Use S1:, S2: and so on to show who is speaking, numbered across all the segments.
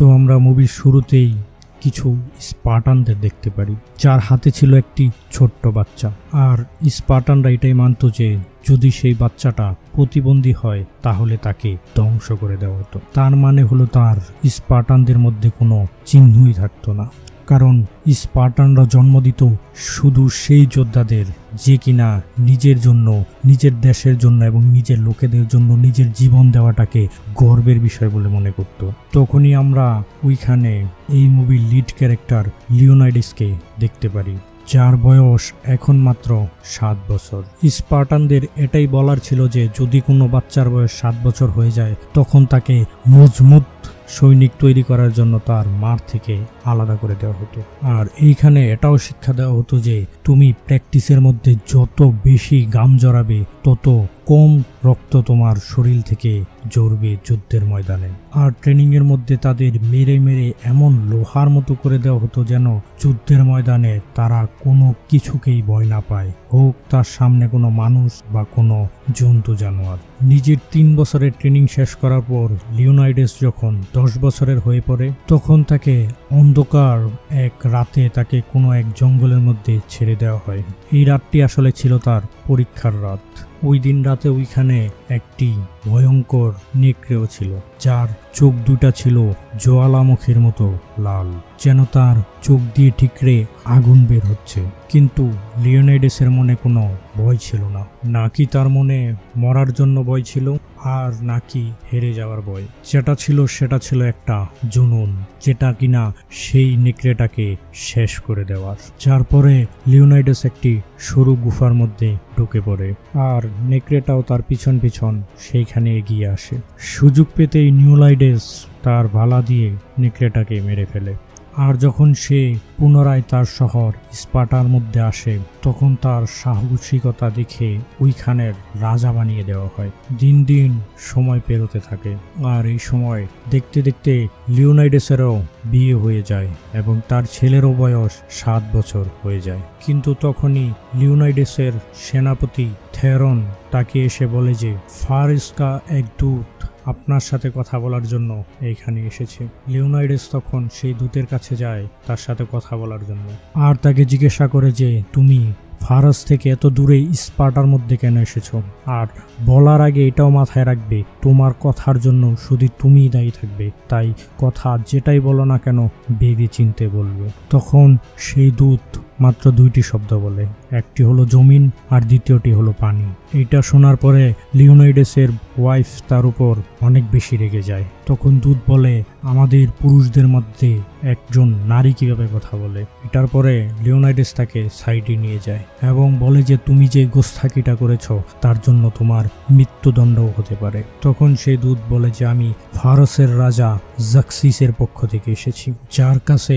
S1: তো আমরা মুভির শুরুতেই কিছু স্পার্টানদের দেখতে পারি, যার হাতে ছিল একটি ছোট্ট বাচ্চা। আর স্পার্টানরা এটাই মানত যে যদি সেই বাচ্চাটা প্রতিবন্ধী হয় তাহলে তাকে ধ্বংস করে দেওয়া হতো। তার মানে হলো তার স্পার্টানদের মধ্যে কোনো চিহ্নই থাকতো না, কারণ স্পার্টানরা জন্ম দিত শুধু সেই যোদ্ধাদের যে কিনা নিজের জন্য, নিজের দেশের জন্য এবং নিজের লোকেদের জন্য নিজের জীবন দেওয়াটাকে গর্বের বিষয় বলে মনে করত। তখনই আমরা ওইখানে এই মুভির লিড ক্যারেক্টার লিওনাইডাসকে দেখতে পারি, যার বয়স এখন মাত্র 7 বছর। স্পার্টানদের এটাই বলার ছিল যে যদি কোনো বাচ্চার বয়স 7 বছর হয়ে যায় তখন তাকে মজবুত সৈনিক তৈরি করার জন্য তার মার থেকে আলাদা করে দেওয়া হতো। আর এইখানে এটাও শিক্ষা দেওয়া হতো যে তুমি প্র্যাকটিসের মধ্যে যত বেশি ঘাম জড়াবে তত কম রক্ত তোমার শরীর থেকে ঝরবে যুদ্ধের ময়দানে। আর ট্রেনিং এর মধ্যে তাদের মেরে মেরে এমন লোহার মতো করে দেওয়া হতো যেন যুদ্ধের ময়দানে তারা কোনো কিছুকেই ভয় না পায়, হোক তার সামনে কোনো মানুষ বা কোনো জন্তু জানোয়ার। নিজের 3 বছরের ট্রেনিং শেষ করার পর লিওনাইডাস যখন 10 বছরের হয়ে পড়ে তখন তাকে অন্ধকার এক রাতে তাকে কোনো এক জঙ্গলের মধ্যে ছেড়ে দেওয়া হয়। এই রাতটি আসলে ছিল তার পরীক্ষার রাত। ওই দিন রাতে ওইখানে একটি ভয়ঙ্কর নেকড়েও ছিল, যার চোখ দুটা ছিল জ্বালামুখীর মতো লাল, যেন তার চোখ দিয়ে ঠিকরে আগুন বের হচ্ছে। কিন্তু লিওনাইডাসের মনে কোনো ভয় ছিল না, নাকি তার মনে মরার জন্য ভয় ছিল আর নাকি হেরে যাওয়ার ভয়। যেটা ছিল সেটা ছিল একটা জুনুন, যেটা কিনা সেই নেকড়েটাকে শেষ করে দেওয়ার। যার পরে লিওনাইডাস একটি সরু গুফার মধ্যে ঢুকে পড়ে আর নেকড়েটাও তার পিছন পিছন সেইখানে এগিয়ে আসে। সুযোগ পেতেই লিওনাইডাস তার ভালা দিয়ে নেকড়েটাকে মেরে ফেলে। আর যখন সে পুনরায় তার শহর স্পার্টার মধ্যে আসে তখন তার সাহসিকতা দেখে ওইখানের রাজা বানিয়ে দেওয়া হয়। দিন দিন সময় পেরোতে থাকে আর এই সময় দেখতে দেখতে লিওনাইডাসেরও বিয়ে হয়ে যায় এবং তার ছেলেরও বয়স 7 বছর হয়ে যায়। কিন্তু তখনই লিওনাইডাসের সেনাপতি থেরন তাকে এসে বলে যে ফারিস্কা এক দূত আপনার সাথে কথা বলার জন্য এইখানে এসেছে। লিওনাইডাস তখন সেই দূতের কাছে যায় তার সাথে কথা বলার জন্য, আর তাকে জিজ্ঞাসা করে যে তুমি ফারাস থেকে এত দূরে স্পার্টার মধ্যে কেন এসেছো, আর বলার আগে এটাও মাথায় রাখবে তোমার কথার জন্য শুধু তুমিই দায়ী থাকবে, তাই কথা যেটাই বলো না কেন ভেবে চিনতে বলবে। তখন সেই দূত মাত্র 2টি শব্দ বলে, একটি হলো জমিন আর দ্বিতীয়টি হলো পানি। এইটা শোনার পরে লিওনাইডাসের ওয়াইফ তার উপর অনেক বেশি রেগে যায়। তখন দূত বলে আমাদের পুরুষদের মধ্যে একজন নারী কিভাবে কথা বলে। এটার পরে লিওনাইডাস তাকে সাইডে নিয়ে যায় এবং বলে যে তুমি যে গোস্তাকিটা করেছো তার জন্য তোমার মৃত্যুদণ্ডও হতে পারে। তখন সেই দূত বলে যে আমি ফারসের রাজা জাক্সিসের পক্ষ থেকে এসেছি, যার কাছে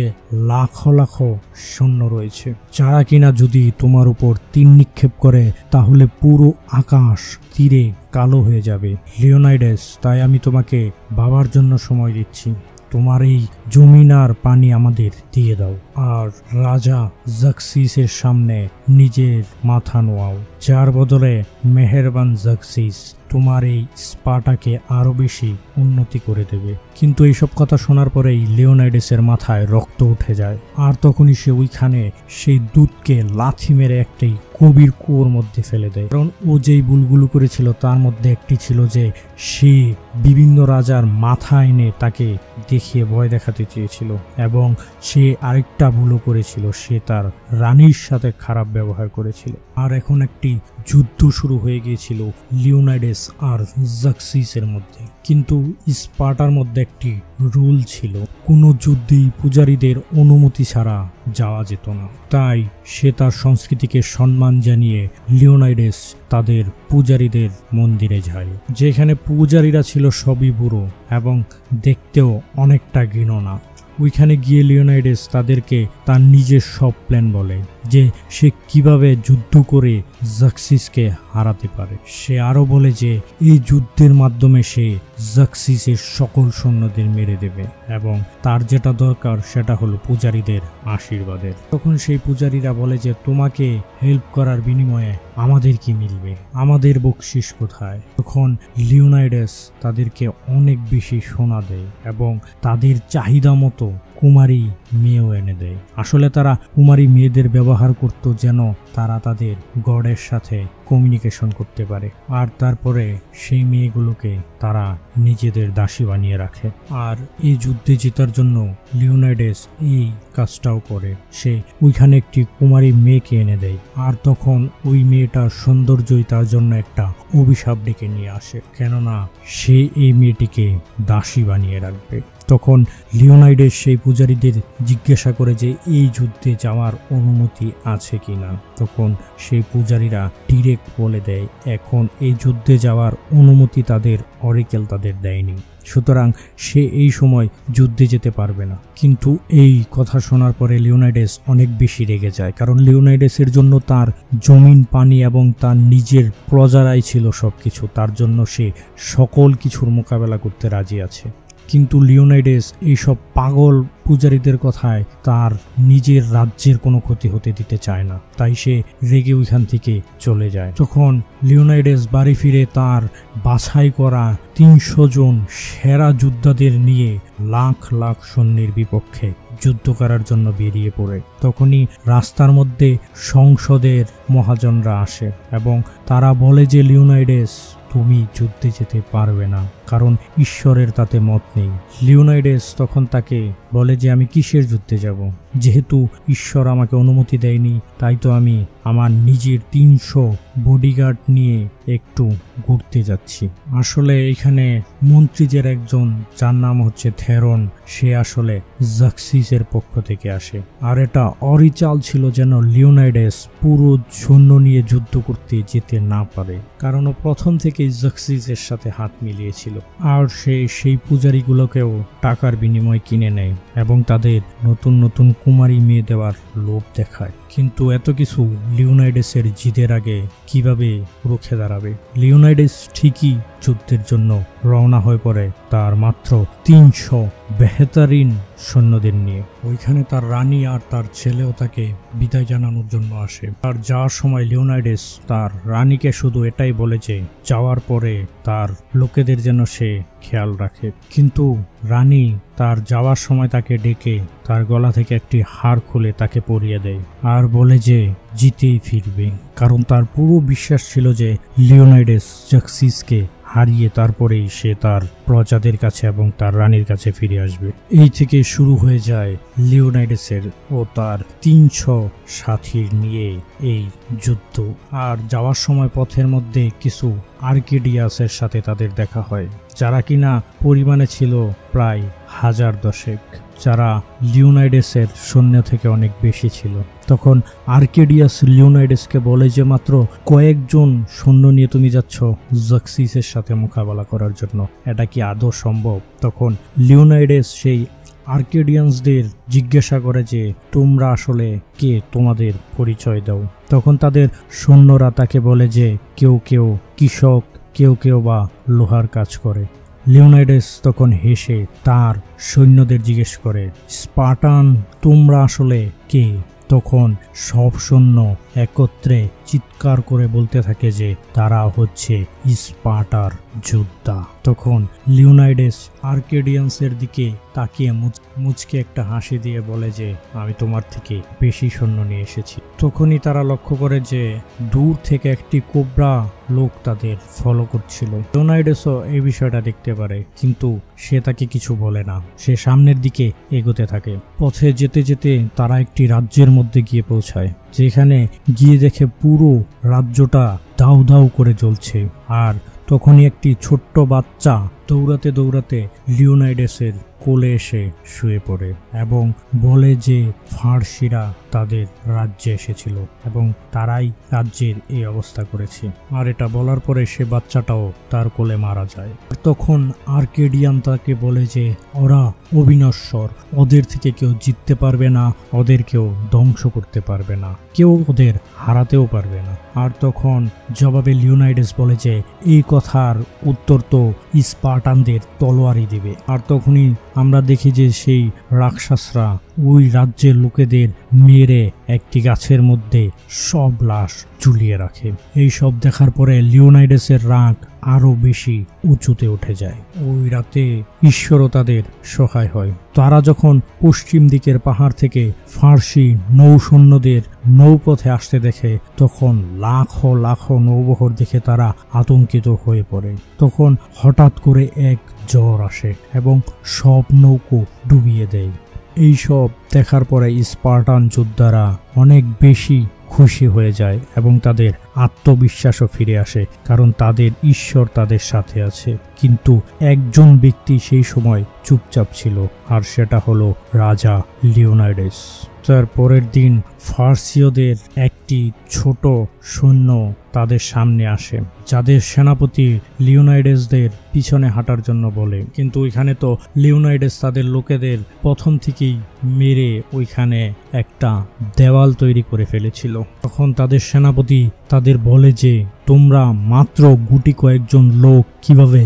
S1: লাখো লাখো সৈন্য রয়েছে, যারা কিনা যদি তোমার উপর তীর নিক্ষেপ করে তাহলে পুরো আকাশ তীরে কালো হয়ে যাবে। লিওনাইডাস, তাই আমি তোমাকে বাবার জন্য সময় দিচ্ছি, তোমার এই জমিন আর পানি আমাদের দিয়ে দাও আর রাজা জাক্সিসের সামনে নিজের মাথা নোয়াও, যার বদলে মেহেরবান জাক্সিস তোমার এই স্পাটাকে আরো বেশি উন্নতি করে দেবে। কিন্তু এইসব কথা শোনার পরেই লিওনাইডাসের মাথায় রক্ত উঠে যায় আর তখনই সে ওইখানে সেই দূতকে লাথি মেরে একটি গভীর কুয়োর মধ্যে ফেলে দেয়। কারণ ও যেই ভুলগুলো করেছিল তার মধ্যে একটি ছিল যে সে বিভিন্ন রাজার মাথা এনে তাকে দেখিয়ে ভয় দেখাতে চেয়েছিল এবং সে আরেকটা ভুলও করেছিল, সে তার রানীর সাথে খারাপ ব্যবহার করেছিল। আর এখন একটি যুদ্ধ শুরু হয়ে গিয়েছিল লিওনাইডাস আর জাক্সিসের মধ্যে। কিন্তু স্পার্টার মধ্যে একটি রুল ছিল, কোনো যুদ্ধেই পূজারীদের অনুমতি ছাড়া যাওয়া যেত না। তাই সে তার সংস্কৃতিকে সম্মান জানিয়ে লিওনাইডাস তাদের পূজারীদের মন্দিরে যায়, যেখানে পূজারীরা ছিল সবই বুড়ো এবং দেখতেও অনেকটা ঘৃণা। ওইখানে গিয়ে লিওনাইডাস তাদেরকে তার নিজের সব প্ল্যান বলে, যে সে কিভাবে যুদ্ধ করে জাক্সিসকে হারাতে পারে। সে আরো বলে যে এই যুদ্ধের মাধ্যমে সে জাক্সিসের সকল সৈন্যদের মেরে দেবে এবং তার যেটা দরকার সেটা হলো পূজারীদের আশীর্বাদের। তখন সেই পূজারীরা বলে যে তোমাকে হেল্প করার বিনিময়ে আমাদের কি মিলবে, আমাদের বকশিস কোথায়? তখন লিওনাইডাস তাদেরকে অনেক বেশি সোনা দেয় এবং তাদের চাহিদা মতো কুমারী মেয়েও এনে দেয়। আসলে তারা কুমারী মেয়েদের ব্যবহার করত যেন তারা তাদের গডের সাথে কমিউনিকেশন করতে পারে, আর তারপরে সেই মেয়েগুলোকে তারা নিজেদের দাসী বানিয়ে রাখে। আর এই যুদ্ধে জেতার জন্য লিওনাইডাস এই কাজটাও করে, সে ওইখানে একটি কুমারী মেয়েকে এনে দেয়, আর তখন ওই মেয়েটার সৌন্দর্যই তার জন্য একটা অভিশাপ ডেকে নিয়ে আসে, কেননা সে এই মেয়েটিকে দাসী বানিয়ে রাখবে। তখন লিওনাইডাস সেই পূজারীদের জিজ্ঞাসা করে যে এই যুদ্ধে যাওয়ার অনুমতি আছে কিনা। তখন সেই পূজারীরা ডিরেক্ট বলে দেয় এখন এই যুদ্ধে যাওয়ার অনুমতি তাদের অরিকেল তাদের দেয়নি, সুতরাং সে এই সময় যুদ্ধে যেতে পারবে না। কিন্তু এই কথা শোনার পরে লিওনাইডাস অনেক বেশি রেগে যায়, কারণ লিওনাইডাসের জন্য তার জমিন, পানি এবং তার নিজের প্রজারাই ছিল সবকিছু, তার জন্য সে সকল কিছুর মোকাবেলা করতে রাজি আছে। কিন্তু লিওনাইডাস এইসব পাগল পূজারীদের কথায় তার নিজের রাজ্যের কোনো ক্ষতি হতে দিতে চায় না, তাই সে রেগে ওইখান থেকে চলে যায়। তখন লিওনাইডাস বাড়ি ফিরে তার বাছাই করা 300 জন সেরা যোদ্ধাদের নিয়ে লাখ লাখ সৈন্যের বিপক্ষে যুদ্ধ করার জন্য বেরিয়ে পড়ে। তখনই রাস্তার মধ্যে সংসদের মহাজনরা আসে এবং তারা বলে যে লিওনাইডাস তুমি যুদ্ধে যেতে পারবে না, কারণ ঈশ্বরের তাতে মত নেই। লিওনাইডাস তখন তাকে বলে যে আমি কিসের যুদ্ধে যাব, যেহেতু ঈশ্বর আমাকে অনুমতি দেয়নি, তাই তো আমি আমার নিজের 300 বডিগার্ড নিয়ে একটু ঘুরতে যাচ্ছি। আসলে এখানে মন্ত্রীদের একজন, যার নাম হচ্ছে থেরন, সে আসলে জাক্সিসের পক্ষ থেকে আসে, আর এটা অরিচাল ছিল যেন লিওনাইডাস পুরো সৈন্য নিয়ে যুদ্ধ করতে যেতে না পারে, কারণ ও প্রথম থেকেই জাক্সিসের সাথে হাত মিলিয়েছিল। আর সে সেই পূজারীগুলোকেও টাকার বিনিময়ে কিনে নেয় এবং তাদের নতুন নতুন কুমারী মেয়ে দেওয়ার লোভ দেখায়। কিন্তু এত কিছু লিওনাইডাসের জিদের আগে কিভাবে রুখে দাঁড়াবে? লিওনাইডাস ঠিকই যুদ্ধের জন্য রওনা হয়ে পড়ে তার মাত্র 300 বেহতারিন সৈন্যদের নিয়ে। ওইখানে তার রানী আর তার ছেলেও তাকে বিদায় জানানোর জন্য আসে। আর যাওয়ার সময় লিওনাইডাস তার রানীকে শুধু এটাই বলে যে যাওয়ার পরে তার লোকেদের যেন সে খেয়াল রাখে। কিন্তু রানী তার যাওয়ার সময় তাকে ডেকে তার গলা থেকে একটি হার খুলে তাকে পরিয়ে দেয় আর বলে যে জিতেই ফিরবে, কারণ তার পুরো বিশ্বাস ছিল যে লিওনাইডাস জাক্সিসকে হারিয়ে তারপরেই সে তার প্রজাদের কাছে এবং তার রানীর কাছে ফিরে আসবে। এই থেকে শুরু হয়ে যায় লিওনাইডাসের ও তার 300 সাথীর নিয়ে এই যুদ্ধ। আর যাওয়ার সময় পথের মধ্যে কিছু আর্কেডিয়াসের সাথে তাদের দেখা হয়, যারা কিনা পরিমাণে ছিল প্রায় 1010, যারা লিওনাইডাসের সৈন্য থেকে অনেক বেশি ছিল। তখন আর্কেডিয়াস লিওনাইডাসকে বলে যে মাত্র কয়েকজন সৈন্য নিয়ে তুমি যাচ্ছ জাক্সিসের সাথে মোকাবেলা করার জন্য, এটা কি আদৌ সম্ভব? তখন লিওনাইডাস সেই আর্কেডিয়ানসদের জিজ্ঞাসা করে যে তোমরা আসলে কে, তোমাদের পরিচয় দাও। তখন তাদের সৈন্যরা তাকে বলে যে কেউ কেউ কৃষক, কেউ কেউ বা লোহার কাজ করে। লিওনাইডাস তখন হেসে তার সৈন্যদের জিজ্ঞেস করে স্পার্টান তোমরা আসলে কে? তখন সব সৈন্য একত্রে চিৎকার করে বলতে থাকে যে তারা হচ্ছে স্পার্টার যোদ্ধা। তখন লিওনাইডাস আর্কেডিয়ানসের দিকে তাকিয়ে মুচকে একটা হাসি দিয়ে বলে যে আমি তোমার থেকে বেশি সৈন্য নিয়ে এসেছি। তখনই তারা লক্ষ্য করে যে দূর থেকে একটি কোবরা লোক তাদের ফলো করছিল। লিওনাইডাসও এই বিষয়টা দেখতে পারে, কিন্তু সে তাকে কিছু বলে না, সে সামনের দিকে এগোতে থাকে। পথে যেতে যেতে তারা একটি রাজ্যের মধ্যে গিয়ে পৌঁছায়, যেখানে গিয়ে দেখে পুরো রাজ্যটা দাউ দাউ করে জ্বলছে। আর তখনই একটি ছোট্ট বাচ্চা দৌড়াতে দৌড়াতে লিওনাইডাসের কোলে এসে শুয়ে পড়ে এবং বলে যে ফার্সিরা তাদের রাজ্যে এসেছিল এবং তারাই রাজ্যের এই অবস্থা করেছে। আর এটা বলার পরে সে বাচ্চাটাও তার কোলে মারা যায়। তখন আর্কেডিয়ান তাকে বলে যে ওরা অবিনশ্বর, ওদের থেকে কেউ জিততে পারবে না, ওদের কেউ ধ্বংস করতে পারবে না, কেউ ওদের হারাতেও পারবে না। আর তখন জবাবে লিওনাইডাস বলে যে এই কথার উত্তর তো স্পার্টানদের তলোয়ারই দিবে। আর তখনই আমরা দেখি যে সেই রাক্ষসরা ওই রাজ্যের লোকেদের মেরে একটি গাছের মধ্যে সব লাশ ঝুলিয়ে রাখে। এই সব দেখার পরে লিওনাইডাসের রাগ আরো বেশি উঁচুতে উঠে যায়। ওই রাতে ঈশ্বরও তাদের সহায় হয়। তারা যখন পশ্চিম দিকের পাহাড় থেকে ফার্সি নৌসৈন্যদের নৌপথে আসতে দেখে তখন লাখো লাখো নৌবহর দেখে তারা আতঙ্কিত হয়ে পড়ে। তখন হঠাৎ করে এক ঝড় আসে এবং সব নৌকো ডুবিয়ে দেয়। এইসব দেখার পরে স্পার্টান যোদ্ধারা অনেক বেশি খুশি হয়ে যায় এবং তাদের আত্মবিশ্বাসও ফিরে আসে, কারণ তাদের ঈশ্বর তাদের সাথে আছে। কিন্তু একজন ব্যক্তি সেই সময় চুপচাপ ছিল, আর সেটা হলো রাজা লিওনাইডাস। তার পরের দিন ফার্সীয়দের একটি ছোট সৈন্য তাদের সামনে আসে, যাদের সেনাপতি লিওনাইডাসদের পিছনে হাঁটার জন্য বলে। কিন্তু ওইখানে তো লিওনাইডাস তাদের লোকেদের প্রথম থেকেই মেরে ওইখানে একটা দেওয়াল তৈরি করে ফেলেছিল। তখন তাদের সেনাপতি তাদের বলে যে তোমরা মাত্র গুটি কয়েকজন লোক কিভাবে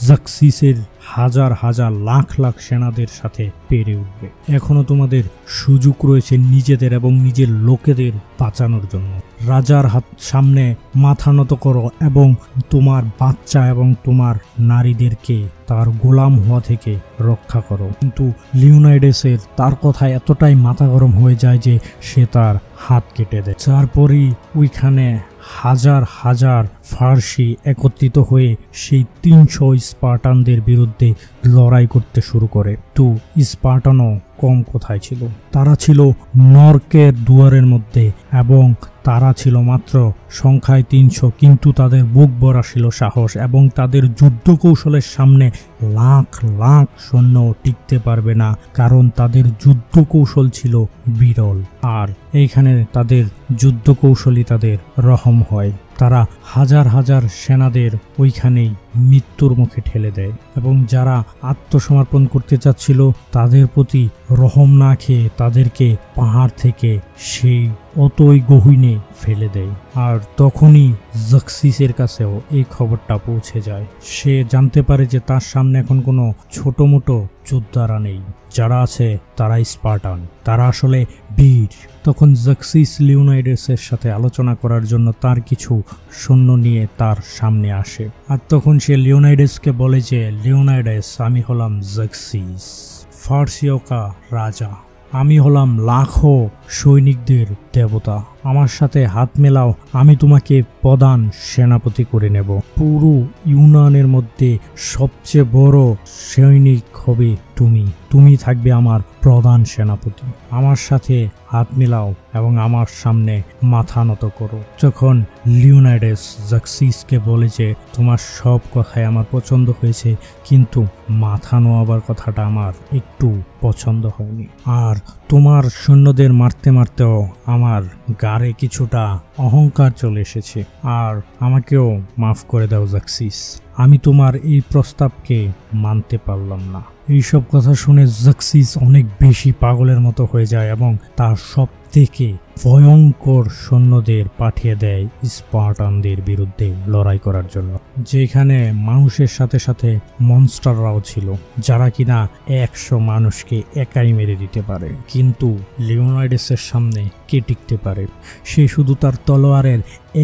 S1: জাক্সিসের হাজার হাজার লাখ লাখ সেনাদের সাথে পেরে উঠবে। এখনো তোমাদের সুযোগ রয়েছে নিজেদের এবং নিজের লোকেদের বাঁচানোর জন্য। রাজার সামনে মাথা নত করো এবং তোমার বাচ্চা এবং তোমার নারীদেরকে তার গোলাম হওয়া থেকে রক্ষা করো। কিন্তু লিওনাইডাসের তার কথায় এতটাই মাথা গরম হয়ে যায় যে সে তার হাত কেটে দেয়। তারপরই ওইখানে হাজার হাজার ফার্সি একত্রিত হয়ে সেই 300 স্পার্টানদের বিরুদ্ধে লড়াই করতে শুরু করে। তো স্পার্টানও কম কোথায় ছিল, তারা ছিল নরকের দুয়ারের মধ্যে এবং তারা ছিল মাত্র সংখ্যায় 300, কিন্তু তাদের বুক ভরা ছিল সাহস এবং তাদের যুদ্ধ কৌশলের সামনে লাখ লাখ সৈন্য টিকতে পারবে না, কারণ তাদের যুদ্ধ কৌশল ছিল বিরল। আর এইখানে তাদের যুদ্ধ কৌশলই তাদের রহম হয়। তারা হাজার হাজার সেনাদের ওইখানেই মৃত্যুর মুখে ঠেলে দেয় এবং যারা আত্মসমর্পণ করতে চাচ্ছিল তাদের প্রতি রহম না খেয়ে তাদেরকে পাহাড় থেকে সেই অতই গহীনে ফেলে দেয়। আর তখনই জাক্সিসের কাছেও এই খবরটা পৌঁছে যায়। সে জানতে পারে যে তার সামনে এখন কোনো ছোট মোটো যোদ্ধারা নেই, যারা আছে তারা স্পার্টান, তারা আসলে বীর। তখন জাক্সিস লিওনাইডাসের সাথে আলোচনা করার জন্য তার কিছু সৈন্য নিয়ে তার সামনে আসে। আর তখন সে লিওনাইডাসকে বলে যে লিওনাইডাস, আমি হলাম জাক্সিস, ফার্সীয়কা রাজা, আমি হলাম লাখো সৈনিকদের দেবতা, আমার সাথে হাত মেলাও, আমি তোমাকে প্রধান সেনাপতি করে নেব। পুরো ইউনানের মধ্যে সবচেয়ে বড় সৈনিক হবে তুমি থাকবে আমার প্রধান সেনাপতি। আমার সাথে হাত মেলাও এবং আমার সামনে মাথা নত করো। যখন লিওনাইডাস জাক্সিসকে বলে যে তোমার সব কথাই আমার পছন্দ হয়েছে, কিন্তু মাথা নোয়াবার কথাটা আমার একটু পছন্দ হয়নি, আর তোমার সৈন্যদের মারতে মারতেও আমার গাড়ে কিছুটা অহংকার চলে এসেছে, আর আমাকেও মাফ করে দাও জাক্সিস, আমি তোমার এই প্রস্তাবকে মানতে পারলাম না। এইসব কথা শুনে জাক্সিস অনেক বেশি পাগলের মতো হয়ে যায় এবং তার সব থেকে ভয়ঙ্কর সৈন্যদের পাঠিয়ে দেয় স্পার্টানদের বিরুদ্ধে লড়াই করার জন্য, যেখানে মানুষের সাথে সাথে মনস্টাররাও ছিল, যারা কিনা 100 মানুষকে একাই মেরে দিতে পারে। কিন্তু লিওনাইডাসের সামনে কে টিকতে পারে? সে শুধু তার তলোয়ারের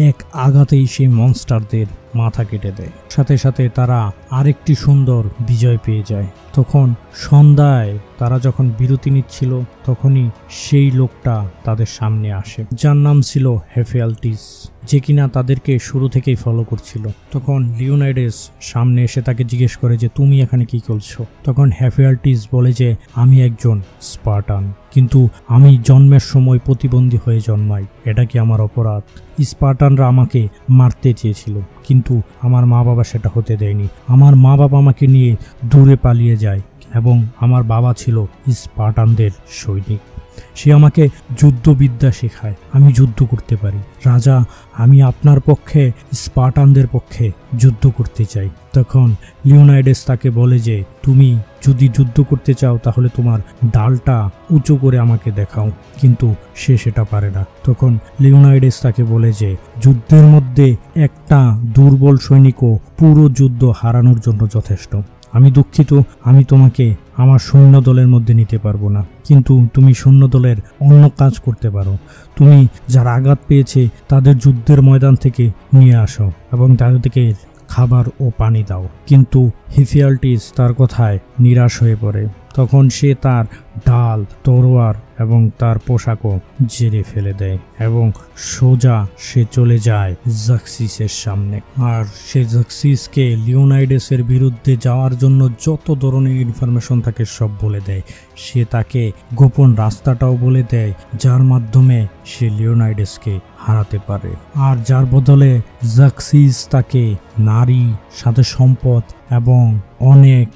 S1: এক আঘাতেই সেই মনস্টারদের মাথা কেটে দেয়। সাথে সাথে তারা আরেকটি সুন্দর বিজয় পেয়ে যায়। তখন সন্ধ্যায় তারা যখন বিরতি নিচ্ছিল তখনই সেই লোকটা তাদের সামনে আসে, যার নাম ছিল হেফিয়াল্টিস, যে কিনা তাদেরকে শুরু থেকেই ফলো করছিল। তখন লিওনাইডাস সামনে এসে তাকে জিজ্ঞেস করে যে তুমি এখানে কি করছো? তখন হেফিয়াল্টিস বলে যে আমি একজন স্পার্টান, কিন্তু আমি জন্মের সময় প্রতিবন্ধী হয়ে জন্মাই, এটা কি আমার অপরাধ? স্পার্টানরা আমাকে মারতে চেয়েছিল, কিন্তু আমার মা বাবা সেটা হতে দেয়নি। আমার মা বাবা আমাকে নিয়ে দূরে পালিয়ে যায় এবং আমার বাবা ছিল স্পার্টানদের সৈনিক। সে আমাকে যুদ্ধবিদ্যা শেখায়, আমি যুদ্ধ করতে পারি। রাজা, আমি আপনার পক্ষে স্পার্টানদের পক্ষে যুদ্ধ করতে চাই। তখন লিওনাইডেস তাকে বলে যে তুমি যদি যুদ্ধ করতে চাও তাহলে তোমার ডালটা উঁচু করে আমাকে দেখাও, কিন্তু সে সেটা পারে না। তখন লিওনাইডেস তাকে বলে যে যুদ্ধের মধ্যে একটা দুর্বল সৈনিকও পুরো যুদ্ধ হারানোর জন্য যথেষ্ট। আমি দুঃখিত, আমি তোমাকে আমার সৈন্য দলের মধ্যে নিতে পারবো না, কিন্তু তুমি সৈন্য দলের অন্য কাজ করতে পারো। তুমি যারা আঘাত পেয়েছে তাদের যুদ্ধের ময়দান থেকে নিয়ে আসো এবং তাদেরকে খাবার ও পানি দাও। কিন্তু হিফিয়াল্টিস তার কথায় নিরাশ হয়ে পড়ে। তখন সে তার ঢাল, তরোয়ার এবং তার পোশাকও জেরে ফেলে দেয় এবং সোজা সে চলে যায় জাক্সিসের সামনে। আর সে জাক্সিসকে লিওনাইডেসের বিরুদ্ধে যাওয়ার জন্য যত ধরনের ইনফরমেশন থাকে সব বলে দেয়। সে তাকে গোপন রাস্তাটাও বলে দেয় যার মাধ্যমে সে লিওনাইডেসকে হারাতে পারে, আর যার বদলে জাক্সিস তাকে নারী, সাথে সম্পদ এবং অনেক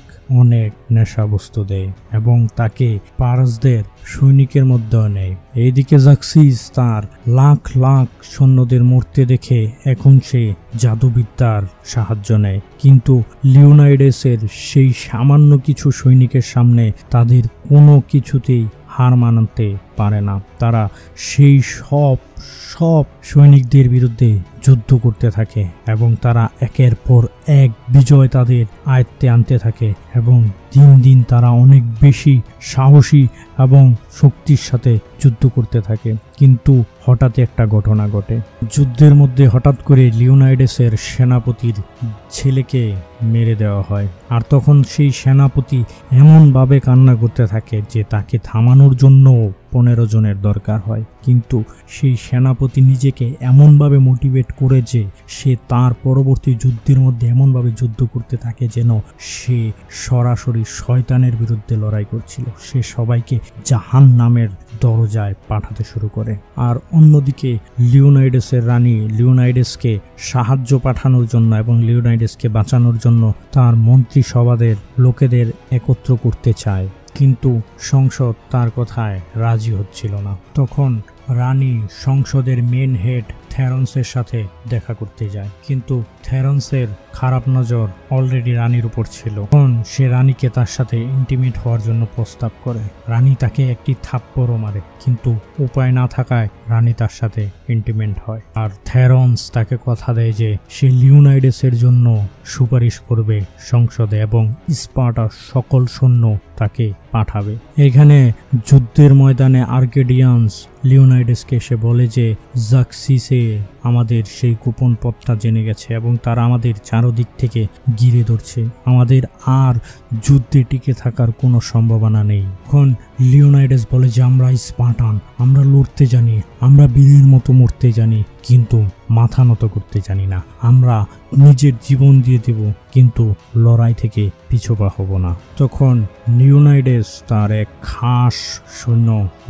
S1: অনেক নেশাবস্তু দেয় এবং তাকে পারসদের সৈনিকের মধ্যেও নেয়। এইদিকে জাক্সিস তার লাখ লাখ সৈন্যদের মরতে দেখে এখন সে জাদুবিদ্যার সাহায্য নেয়, কিন্তু লিওনাইডেসের সেই সামান্য কিছু সৈনিকের সামনে তাদের কোনো কিছুতেই হার মানাতে পারে না। তারা সেই সব সৈনিকদের বিরুদ্ধে যুদ্ধ করতে থাকে এবং তারা একের পর এক বিজয় তাদের আয়ত্তে আনতে থাকে এবং দিন দিন তারা অনেক বেশি সাহসী এবং শক্তির সাথে যুদ্ধ করতে থাকে। কিন্তু হঠাৎ একটা ঘটনা ঘটে। যুদ্ধের মধ্যে হঠাৎ করে লিওনাইডেসের সেনাপতির ছেলেকে মেরে দেওয়া হয়, আর তখন সেই সেনাপতি এমনভাবে কান্না করতে থাকে যে তাকে থামানোর জন্য 15 জনের দরকার হয়। কিন্তু সেই সেনাপতি নিজেকে এমনভাবে মোটিভেট করে যে সে তার পরবর্তী যুদ্ধের মধ্যে এমনভাবে যুদ্ধ করতে থাকে যেন সে সরাসরি শয়তানের বিরুদ্ধে লড়াই করছিল। সে সবাইকে জাহান নামের দরজায় পাঠাতে শুরু করে। আর অন্যদিকে লিওনাইডেসের রানী লিওনাইডেসকে সাহায্য পাঠানোর জন্য এবং লিওনাইডেসকে বাঁচানোর জন্য তার মন্ত্রিসভাদের লোকেদের একত্র করতে চায়, কিন্তু সংসদ তার কথায় রাজি হচ্ছিল না। তখন রানী সংসদের মেন হেড থেরন্সের সাথে দেখা করতে যায়, কিন্তু থেরন্সের খারাপ নজর অলরেডি রানীর উপর ছিল। তখন সে রানীকে তার সাথে ইন্টিমেট হওয়ার জন্য প্রস্তাব করে। রানী তাকে একটি থাপ্পড়ও মারে, কিন্তু উপায় না থাকায় রানী তার সাথে ইন্টিমেট হয়। আর থেরন্স তাকে কথা দেয় যে সে লিওনাইডেসের জন্য সুপারিশ করবে সংসদে এবং স্পার্টার সকল সৈন্য তাকে পাঠাবে। এখানে যুদ্ধের ময়দানে আর্কেডিয়ান্স লিওনাইডেসকে এসে বলে যে জাক্সিসে আমাদের সেই গোপন পথটা জেনে গেছে এবং তারা আমাদের চারদিক থেকে ঘিরে ধরছে, আমাদের আর যুদ্ধে টিকে থাকার কোনো সম্ভাবনা নেই। এখন লিওনাইডেস বলে যে আমরা স্পার্টান, আমরা লড়তে জানি, আমরা বীরের মতো মরতে জানি, কিন্তু মাথা নত করতে জানি না। আমরা নিজের জীবন দিয়ে দেব, কিন্তু লড়াই থেকে পিছপা হব না। তখন লিওনাইডেস তার এক খাস সৈন্য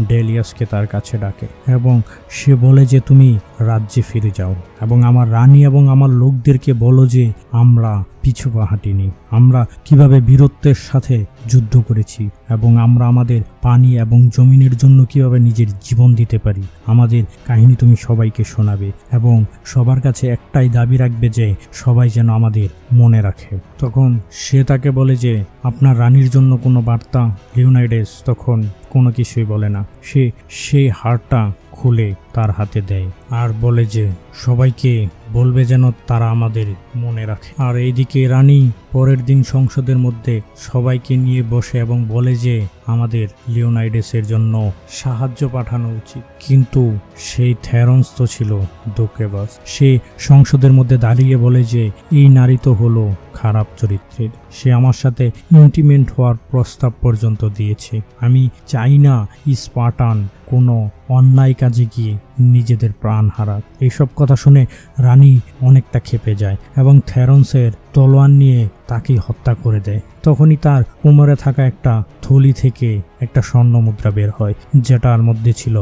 S1: ডেলিয়াসকে তার কাছে ডাকে এবং সে বলে যে তুমি রাজ্যে ফিরে যাও এবং আমার রানী এবং আমার লোকদেরকে বলো যে আমরা পিছুপা হাঁটিনি, আমরা কিভাবে বীরত্বের সাথে যুদ্ধ করেছি এবং আমরা আমাদের পানি এবং জমিনের জন্য কিভাবে নিজের জীবন দিতে পারি। আমাদের কাহিনী তুমি সবাইকে শোনাবে এবং সবার কাছে একটাই দাবি রাখবে যে সবাই যেন আমাদের মনে রাখে। তখন সে তাকে বলে যে আপনার রানীর জন্য কোনো বার্তা? লিওনাইডেস তখন কোনো কিছুই বলে না। সে সেই হারটা খুলে তার হাতে দেয় আর বলে যে সবাইকে বলবে যেন তারা আমাদের মনে রাখে। আর এইদিকে রানী পরের দিন সংসদের মধ্যে সবাইকে নিয়ে বসে এবং বলে যে আমাদের লিওনাইডেসের জন্য সাহায্য পাঠানো উচিত, কিন্তু সেই থেরন্স তো ছিল ধোঁকেবাজ। সে সংসদের মধ্যে দাঁড়িয়ে বলে যে এই নারী তো হলো খারাপ চরিত্রের, সে আমার সাথে ইন্টিমেট হওয়ার প্রস্তাব পর্যন্ত দিয়েছে। আমি চাই না স্পার্টান কোনো অন্যায় কাজে গিয়ে নিজেদের প্রাণ হারাক। এইসব কথা শুনে রানী অনেকটা ক্ষেপে যায় এবং থেরন্সের তলোয়ার নিয়ে তাকে হত্যা করে দেয়। তখনই তার কোমরে থাকা একটা থলি থেকে একটা স্বর্ণমুদ্রা বের হয়, যেটার মধ্যে ছিল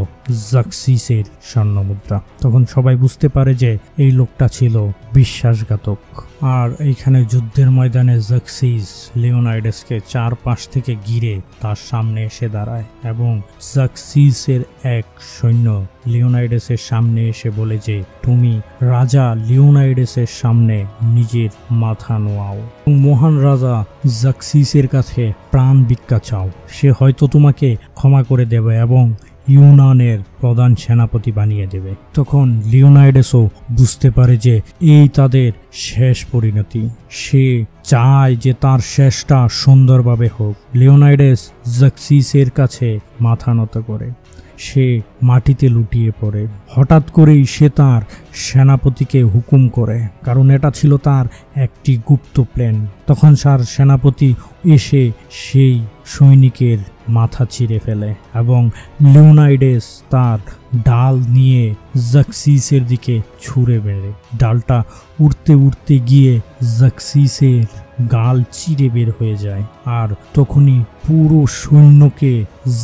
S1: জাক্সিসের স্বর্ণমুদ্রা। তখন সবাই বুঝতে পারে যে এই লোকটা ছিল বিশ্বাসঘাতক। আর এইখানে যুদ্ধের ময়দানে জাক্সিস লিওনাইডাসকে চারপাশ থেকে ঘিরে তার সামনে এসে দাঁড়ায় এবং জাক্সিসের এক সৈন্য লিওনাইডাসের সামনে এসে বলে যে তুমি রাজা লিওনাইডাসের সামনে নিজের মাথা নোয়াও। মহান রাজা জাক্সিসের কাছে প্রাণ ভিক্ষা চাও, সে হয়তো তোমাকে ক্ষমা করে দেবে এবং ইউনানের প্রধান সেনাপতি বানিয়ে দেবে। তখন লিওনাইডাসও বুঝতে পারে যে এই তাদের শেষ পরিণতি। সে চায় যে তার শেষটা সুন্দরভাবে হোক। লিওনাইডাস জাক্সিসের কাছে মাথা নত করে সে মাটিতে লুটিয়ে পড়ে। হঠাৎ করেই সে তার সেনাপতিকে হুকুম করে, কারণ এটা ছিল তার একটি গুপ্ত প্ল্যান। তখন তার সেনাপতি এসে সেই সৈনিকের মাথা চিরে ফেলে এবং লিওনাইডাস তার ডাল নিয়ে জাক্সিসের দিকে ছুঁড়ে বেড়ে। ডালটা উড়তে উড়তে গিয়ে জাক্সিসের গাল চিরে বের হয়ে যায়। আর তখনই পুরো সৈন্যকে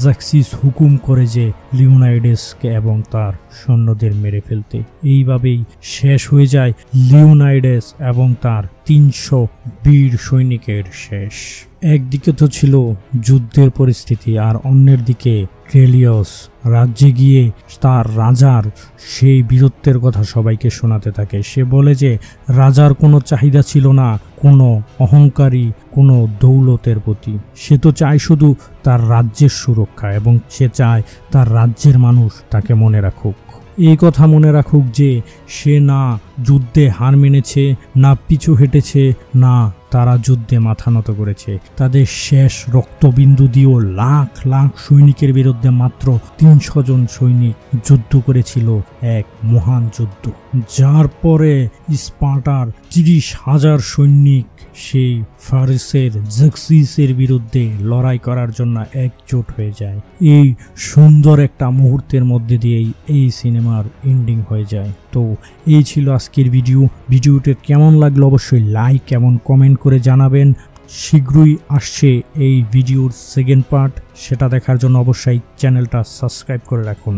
S1: জাক্সিস হুকুম করে যে লিওনাইডাসকে এবং তার সৈন্যদের মেরে ফেলতে। এইভাবেই শেষ হয়ে যায় লিওনাইডাস এবং তার 300 বীর সৈনিকের শেষ। একদিকে তো ছিল যুদ্ধের পরিস্থিতি, আর অন্যের দিকে ক্রেলিয়াস রাজ্যে গিয়ে তার রাজার সেই বীরত্বের কথা সবাইকে শোনাতে থাকে। সে বলে যে রাজার কোনো চাহিদা ছিল না কোনো অহংকারী কোনো দৌলতের প্রতি। সে তো চায় শুধু তার রাজ্যের সুরক্ষা এবং সে চায় তার রাজ্যের মানুষ তাকে মনে রাখুক। এই কথা মনে রাখুক যে সে না যুদ্ধে হার মেনেছে, না পিছু হেঁটেছে, না তারা যুদ্ধে মাথা নত করেছে। তাদের শেষ রক্তবিন্দু দিয়েও লাখ লাখ সৈনিকের বিরুদ্ধে মাত্র 300 জন সৈনিক যুদ্ধ করেছিল এক মহান যুদ্ধ, যার পরে স্পার্টার 30,000 সৈনিক সেই ফারিসের জাক্সিসের বিরুদ্ধে লড়াই করার জন্য একজোট হয়ে যায়। এই সুন্দর একটা মুহূর্তের মধ্যে দিয়েই এই সিনেমার এন্ডিং হয়ে যায়। তো এই ছিল আজকের ভিডিওটা কেমন লাগলো অবশ্যই লাইক এবং কমেন্ট করে জানাবেন। শীঘ্রই আসছে এই ভিডিওর সেকেন্ড পার্ট, সেটা দেখার জন্য অবশ্যই চ্যানেলটা সাবস্ক্রাইব করে রাখুন।